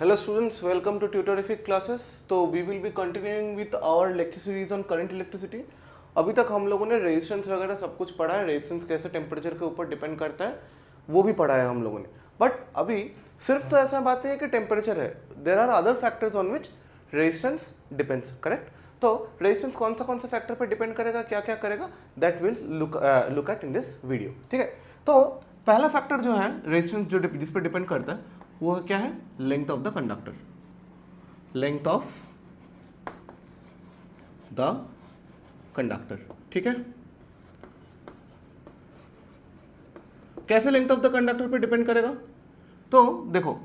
Hello students, welcome to Tutorific classes. तो we will be continuing with our lecture series on current electricity. अभी तक हम लोगों ने रेजिस्टेंस वगैरह सब कुछ पढ़ा है, रेजिस्टेंस कैसे टेम्परेचर के ऊपर डिपेंड करता है वो भी पढ़ा है हम लोगों ने. बट अभी सिर्फ तो ऐसा बात नहीं है कि टेम्परेचर है, there are other factors on which resistance depends. Correct. तो रेजिस्टेंस कौन सा फैक्टर पर डिपेंड करेगा, क्या क्या करेगा, that will look at in this video. ठीक है. तो पहला फैक्टर जो है रेजिस्टेंस जो जिस पर डिपेंड करता है वो क्या है, length of the conductor. Length of the conductor. ठीक है. कैसे लेंथ ऑफ द कंडक्टर पे डिपेंड करेगा, तो देखो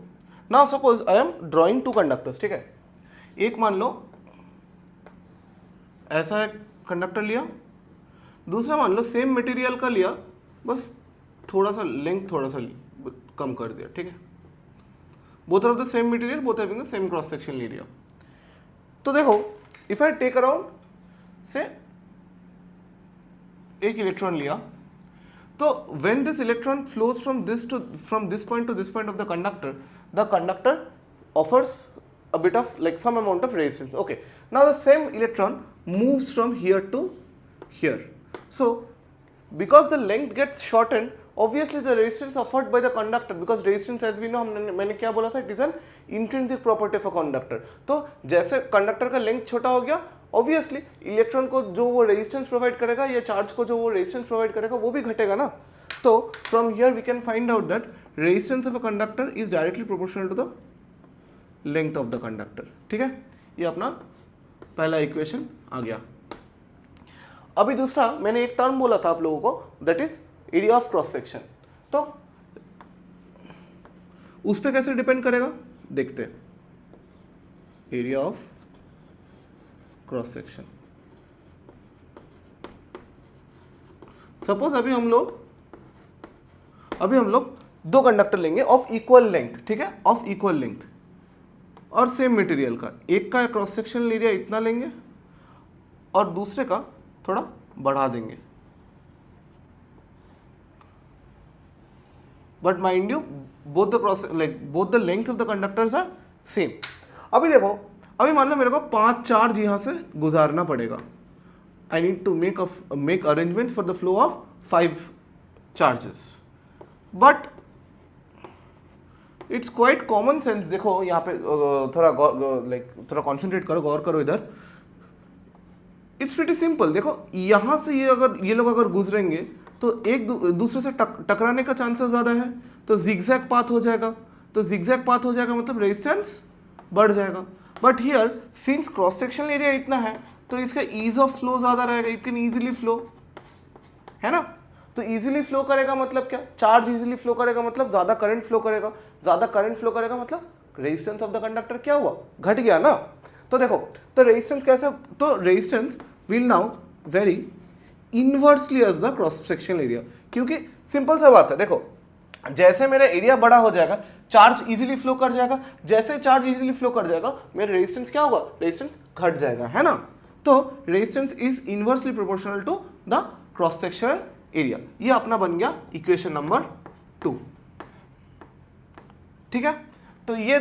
now suppose I am drawing two conductors. ठीक है. एक मान लो ऐसा एक कंडक्टर लिया, दूसरा मान लो सेम मटेरियल का लिया, बस थोड़ा सा लेंथ थोड़ा सा कम कर दिया. ठीक है. Both of the same material, both having the same cross section area. तो देखो इफ आई टेक अराउंड से एक इलेक्ट्रॉन लिया, तो when this electron flows from this point two this point of the conductor offers a bit of like some amount of resistance. Okay, now the same electron moves from here to here. So because the length gets shortened, obviously the resistance offered by the conductor, because resistance as we know मैंने क्या बोला था, it is an intrinsic property of a conductor. तो जैसे conductor का length छोटा हो गया, ऑब्वियसली इलेक्ट्रॉन को जो वो रेजिस्टेंस प्रोवाइड करेगा या चार्ज को जो वो रेजिस्टेंस प्रोवाइड करेगा वो भी घटेगा ना. तो from here we can find out that resistance of a conductor is directly proportional to the length of the conductor. ठीक है. ये अपना पहला इक्वेशन आ गया. अभी दूसरा मैंने एक टर्म बोला था आप लोगों को, that is area of cross section. तो उस पे कैसे डिपेंड करेगा देखते हैं. Area of cross section. Suppose अभी हम लोग दो कंडक्टर लेंगे ऑफ इक्वल लेंथ. ठीक है. ऑफ इक्वल लेंथ और सेम मटेरियल का, एक का क्रॉस सेक्शनल एरिया इतना लेंगे और दूसरे का थोड़ा बढ़ा देंगे. But mind you both the length of the conductors are same. अभी देखो, अभी मान लो मेरे को 5 चार्ज यहां से गुजारना पड़ेगा. I need to make arrangements for the flow of 5 charges. But it's quite common sense. देखो यहाँ पे थोड़ा कॉन्सेंट्रेट करो, गौर करो इधर. It's pretty simple. देखो यहाँ से ये लोग अगर गुजरेंगे तो एक दूसरे से टकराने का चांसेस ज़्यादा है, तो जिगजैग पाथ हो जाएगा. तो जिगजैग पाथ हो जाएगा मतलब रेजिस्टेंस बढ़ जाएगा. But here since cross sectional area इतना है तो इसका ईज ऑफ फ्लो ज़्यादा रहेगा. इट कैन ईजिली फ्लो, है ना. तो इजीली फ्लो करेगा मतलब क्या, चार्ज इजीली फ्लो करेगा मतलब ज्यादा करंट फ्लो करेगा. ज्यादा करंट फ्लो करेगा मतलब रेजिस्टेंस ऑफ द कंडक्टर क्या हुआ, घट गया ना. तो देखो, तो रेजिस्टेंस कैसे, तो resistance will now vary inversely as the cross sectional area. क्योंकि सिंपल सा बात है, देखो जैसे मेरा एरिया बड़ा हो जाएगा चार्ज इजीली फ्लो कर जाएगा. जैसे चार्ज इजीली फ्लो कर जाएगा मेरा रेजिस्टेंस क्या होगा, रेजिस्टेंस घट जाएगा, है ना. तो resistance is inversely proportional to the cross sectional area. ये अपना बन गया इक्वेशन नंबर 2. ठीक है. तो ये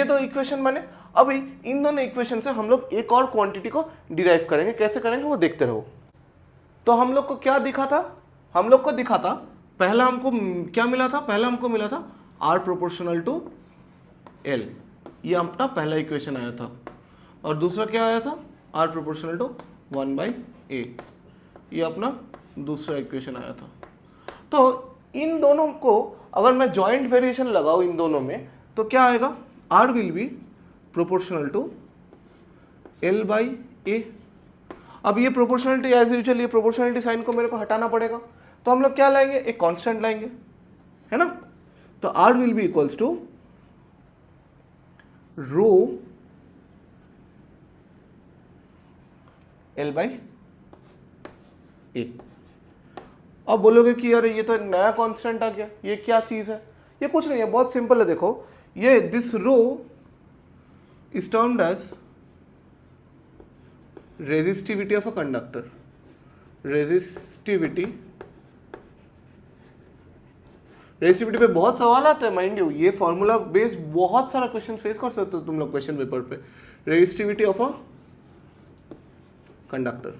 दो इक्वेशन बने. अभी इन दोनों इक्वेशन से हम लोग एक और क्वांटिटी को डिराइव करेंगे. कैसे करेंगे वो देखते रहो. तो हम लोग को क्या दिखा था, हम लोग को दिखा था पहला हमको क्या मिला था, पहला हमको मिला था R प्रोपोर्शनल टू L. ये अपना पहला इक्वेशन आया था. और दूसरा क्या आया था, R प्रोपोर्शनल टू 1/A. ये अपना दूसरा इक्वेशन आया था. तो इन दोनों को अगर मैं जॉइंट वेरिएशन लगाऊं इन दोनों में तो क्या आएगा, R will be proportional to L/A. अब ये प्रोपोर्शनलिटी एज यूजुअल, ये प्रोपोर्शनलिटी साइन को मेरे को हटाना पड़ेगा. तो हम लोग क्या लाएंगे, एक कांस्टेंट लाएंगे, है ना. तो R will be equals to rho L/A. अब बोलोगे कि यार ये तो नया कांस्टेंट आ गया, ये क्या चीज है. ये कुछ नहीं है, बहुत सिंपल है. देखो ये this rho is termed as resistivity of a conductor. Resistivity resistivity पे बहुत सवाल आते हैं माइंड यू, ये फॉर्मूला बेस्ड बहुत सारा क्वेश्चन फेस कर सकते हो तुम लोग क्वेश्चन पेपर पे। रेजिस्टिविटी ऑफ अ कंडक्टर,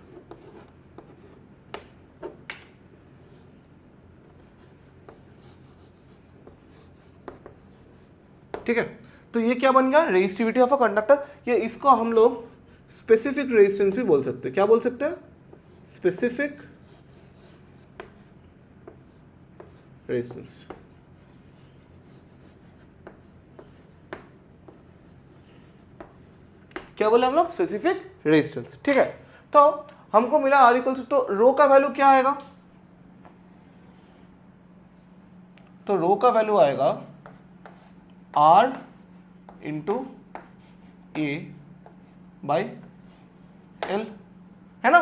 ठीक है। तो ये क्या बन गया, रेजिस्टिविटी ऑफ अ कंडक्टर। ये इसको हम लोग स्पेसिफिक रेजिस्टेंस भी बोल सकते हैं। क्या बोल सकते हैं, स्पेसिफिक रेजिस्टेंस। क्या बोले हम लोग, स्पेसिफिक रेजिस्टेंस, ठीक है। तो हमको मिला आर इक्वल्स, तो रो का वैल्यू क्या आएगा, तो रो का वैल्यू आएगा R into A by L, है ना,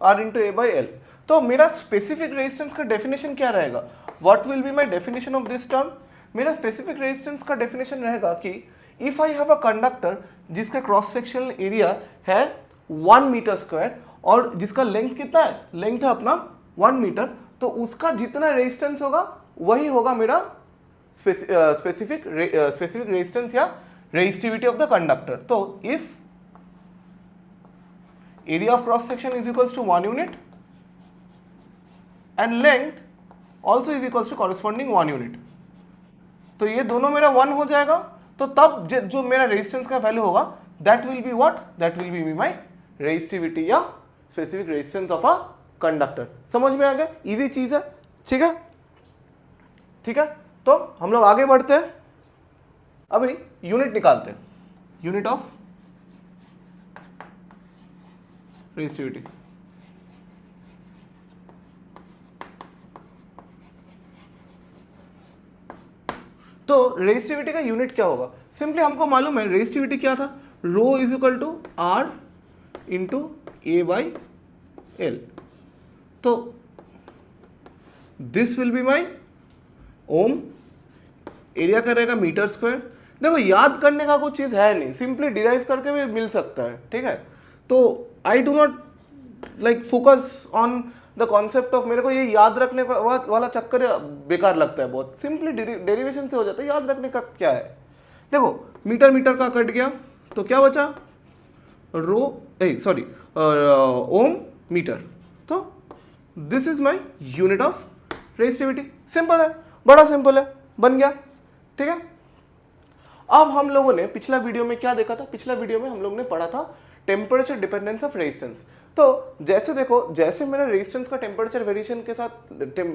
R into A by L. तो मेरा स्पेसिफिक रेजिस्टेंस का डेफिनेशन क्या रहेगा, what will be my definition of this term. मेरा स्पेसिफिक रेजिस्टेंस का डेफिनेशन रहेगा कि if I have a conductor जिसका क्रॉस सेक्शनल एरिया है 1 मीटर स्क्वायर और जिसका लेंथ कितना है, लेंथ है अपना 1 मीटर, तो उसका जितना रेजिस्टेंस होगा वही होगा मेरा स्पेसिफिक रेजिस्टेंस या रेजिस्टिविटी ऑफ द कंडक्टर। तो if area of cross section is equals to 1 unit and length also is equals to corresponding 1 unit, तो ये दोनों मेरा 1 हो जाएगा। तो तब जो मेरा रेजिस्टेंस का वैल्यू होगा that will be what, that will be my resistivity या specific resistance of a conductor. समझ में आ गया, इजी चीज है, ठीक है, ठीक है। तो हम लोग आगे बढ़ते हैं, अभी यूनिट निकालते हैं, यूनिट ऑफ रेजिस्टिविटी। तो रेजिस्टिविटी का यूनिट क्या होगा, सिंपली हमको मालूम है रेजिस्टिविटी क्या था, rho is equal to R into A by L. तो this will be my ohm, area का रहेगा मीटर स्क्वायर। देखो याद करने का कुछ चीज है नहीं, सिंपली डिराइव करके भी मिल सकता है, ठीक है। तो I do not like focus on the concept of, मेरे को ये याद रखने का वाला चक्कर बेकार लगता है बहुत, सिंपली डेरिवेशन से हो जाता है, याद रखने का क्या है। देखो मीटर मीटर का कट गया तो क्या बचा, रो सॉरी ओम मीटर, तो this is my unit of resistivity. Simple है, बड़ा सिंपल है, बन गया, ठीक है। अब हम लोगों ने पिछला वीडियो में क्या देखा था, पिछला वीडियो में हम लोग ने पढ़ा था टेम्परेचर डिपेंडेंस ऑफ रेजिस्टेंस। तो जैसे देखो, जैसे मेरा रेजिस्टेंस का टेम्परेचर वेरिएशन के साथ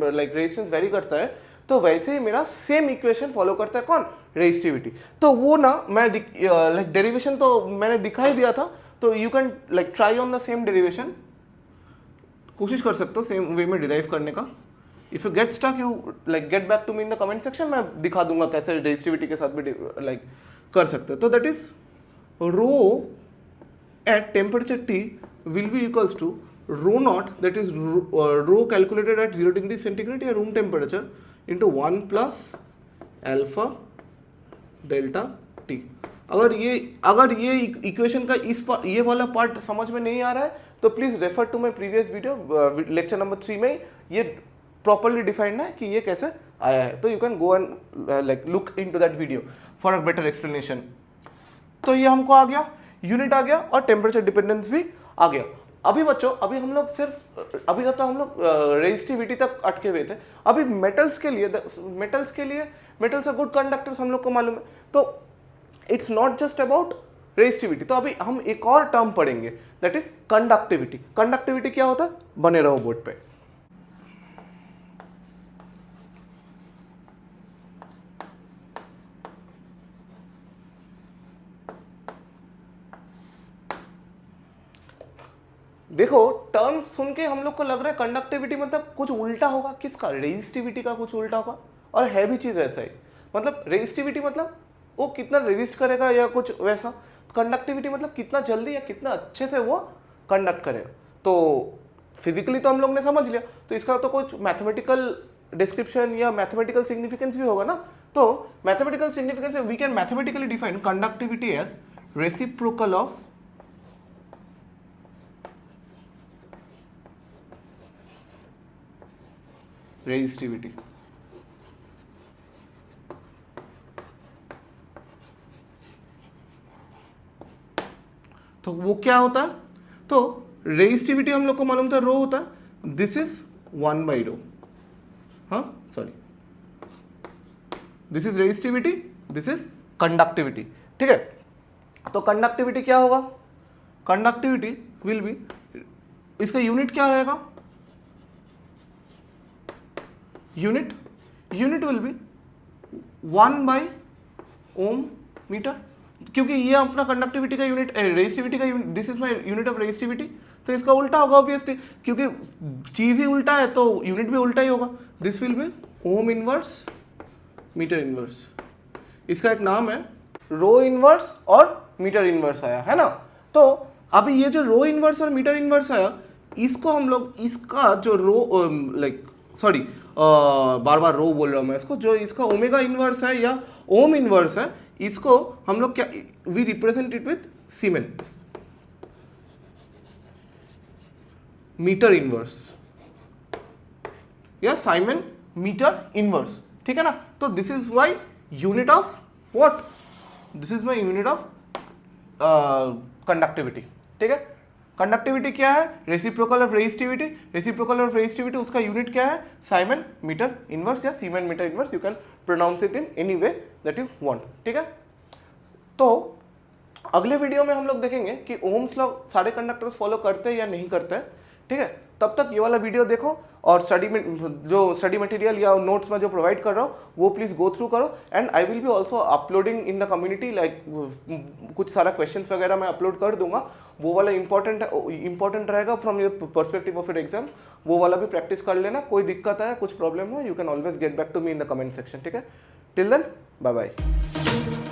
लाइक रेजिस्टेंस वेरी करता है, तो वैसे ही मेरा सेम इक्वेशन फॉलो करता है कौन, रेजिस्टिविटी। तो वो ना मैं लाइक डेरिवेशन तो मैंने दिखाई दिया था, तो you can like try on the same derivation, कोशिश कर सकते हो सेम वे में डिराइव करने का। If you get stuck you like get back to me in the comment section, मैं दिखा दूंगा कैसे रेजिस्टिविटी के साथ भी लाइक कर सकते हो। तो that is rho at temperature T will be equals to rho naught, that is rho calculated at 0 degree centigrade या room temperature into 1 plus alpha delta T। अगर ये इक्वेशन का ये वाला पार्ट समझ में नहीं आ रहा है तो please refer to my previous video, lecture number 3 में ये प्रॉपरली डिफाइंड है कि ये कैसे आया है। तो you can go and like look into that video for a better explanation. तो ये हमको आ गया, यूनिट आ गया और टेम्परेचर डिपेंडेंस भी आ गया। अभी बच्चों, अभी हम लोग सिर्फ अभी तक तो हम लोग रेजिस्टिविटी तक अटके हुए थे। अभी मेटल्स के लिए मेटल्स आर गुड कंडक्टर्स हम लोग को मालूम है, तो it's not just about resistivity. तो अभी हम एक और टर्म पढ़ेंगे, दैट इज कंडक्टिविटी। कंडक्टिविटी क्या होता है, बने रहो बोर्ड पे। देखो टर्म सुन के हम लोग को लग रहा है कंडक्टिविटी मतलब कुछ उल्टा होगा, किसका, रेजिस्टिविटी का कुछ उल्टा होगा, और है भी चीज ऐसा ही। मतलब रेजिस्टिविटी मतलब वो कितना रेजिस्ट करेगा या कुछ वैसा, कंडक्टिविटी मतलब कितना जल्दी या कितना अच्छे से वो कंडक्ट करेगा। तो फिजिकली तो हम लोग ने समझ लिया, तो इसका तो कुछ मैथमेटिकल डिस्क्रिप्शन या मैथमेटिकल सिग्निफिकेंस भी होगा ना। तो mathematical significance we can mathematically define conductivity as reciprocal of resistivity। तो वो क्या होता है, तो रेजिस्टिविटी हम लोग को मालूम था रो होता है, दिस इज 1/ρ, हाँ sorry, this is resistivity, this is conductivity, ठीक है। तो कंडक्टिविटी क्या होगा, कंडक्टिविटी विल बी, इसका यूनिट क्या रहेगा, unit will be 1/Ohm metre, क्योंकि ये अपना कंडक्टिविटी का यूनिट, रेजिस्टिविटी का unit, this is my unit of resistivity, तो इसका उल्टा होगा ऑब्वियसली, क्योंकि चीज ही उल्टा है तो यूनिट भी उल्टा ही होगा। This will be ohm inverse metre inverse, इसका एक नाम है रो इनवर्स और मीटर इनवर्स आया है ना। तो अभी ये जो रो इनवर्स और मीटर इनवर्स आया, इसको हम लोग, इसका जो रो लाइक सॉरी बार बार रो बोल रहा हूँ मैं इसको, जो इसका ओमेगा इनवर्स है या ओम इनवर्स है, इसको हम लोग क्या, we represent it with siemens metre inverse या साइमन मीटर इनवर्स, ठीक है ना। तो this is my unit of what, this is my unit of conductivity, ठीक है। कंडक्टिविटी क्या है, reciprocal of resistivity, reciprocal of resistivity उसका यूनिट क्या है, साइमन मीटर इनवर्स या siemens metre inverse, you can pronounce it in any way that you want, ठीक है। तो अगले वीडियो में हम लोग देखेंगे कि ओम्स लॉ सारे कंडक्टर्स फॉलो करते हैं या नहीं करते हैं, ठीक है। तब तक ये वाला वीडियो देखो और स्टडी में जो स्टडी मटेरियल या नोट्स में जो प्रोवाइड कर रहा हूँ वो प्लीज़ गो थ्रू करो, and I will be also uploading in the community, like कुछ सारा क्वेश्चंस वगैरह मैं अपलोड कर दूंगा, वो वाला इंपॉर्टेंट रहेगा from your perspective of your exams, वो वाला भी प्रैक्टिस कर लेना। कोई दिक्कत है, कुछ प्रॉब्लम है, you can always get back to me in the comment section, ठीक है। Till then bye bye.